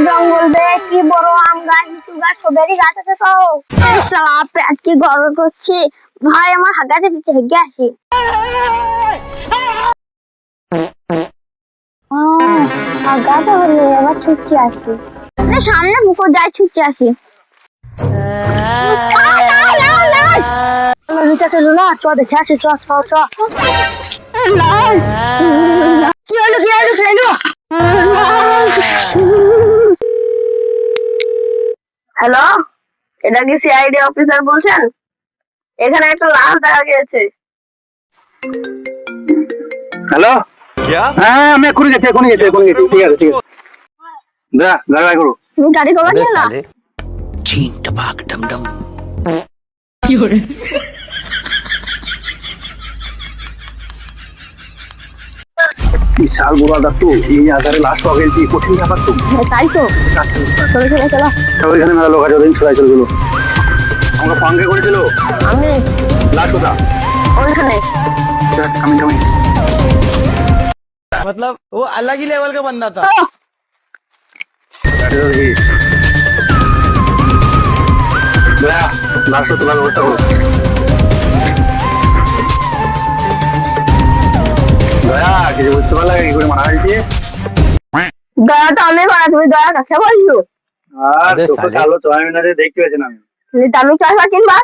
জঙ্গল বেশ কি বড় আম গাছ লিচু গাছ সবেরই গাছ আছে তো। শালা পেট কি গরম করছে ভাই, আমার হাগাতে পিঠে হেগে আসি। হাগাতে হলে এবার ছুটতে আসি, সামনে পুকুর যাই ছুটতে আসি। চলো না, চ দেখে আসি, চ চ চ। কি হলো কি হলো কি হলো? হ্যালো, এটা কি সিআইডি অফিসার বলছেন? এখানে একটা লাশ দেখা গিয়েছে। হ্যালো, হ্যাঁ আমি এখনই গেছি ঠিক আছে যা গাড়ি করো। তুমি গাড়ি কবা নিয়ে না? চিন টপাক ডম ডম কি করে বিশাল বড় আদার তো, এই আধারে লাশ পাওয়া গেছে, কঠিন ব্যাপার তো। তাই তো, চলো চলো চলো। ওইখানে মেলা লোক আছে, ওদিন ছড়াই চলে গেলো। আমাকে সঙ্গে করেছিল আমি লাশ কোথা? ওইখানে। আমি मतलब वो अलग ही लेवल का बंदा था। লাশটা তোলার ব্যবস্থা করো। দয়া কিছু বুঝতে পারলে কি করে মারা হয়েছে? দয়াটা আমি মারা, তুমি দয়া কাকে বলছো? আর তোকে কালো জয় মিনারে দেখতে পেয়েছেন আমি। দামি চাষা কিনবা?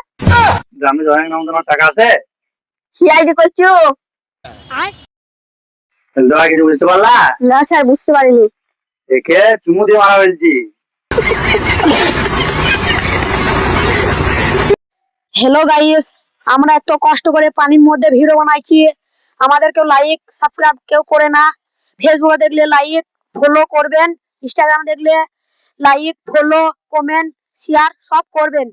গ্রামে জয়েন নাম তোমার টাকা আছে? সিআইডি করছো? দয়া কিছু বুঝতে পারলা? না স্যার, বুঝতে পারিনি। একে চুমু দিয়ে মারা হয়েছি। হ্যালো গাইস, আমরা এত কষ্ট করে পানির মধ্যে ভিডিও বানাইছি, আমাদের কেউ লাইক সাবস্ক্রাইব কেউ করে না। ফেসবুকে দেখলে লাইক ফলো করবেন, ইনস্টাগ্রামে দেখলে লাইক ফলো কমেন্ট শেয়ার সব করবেন।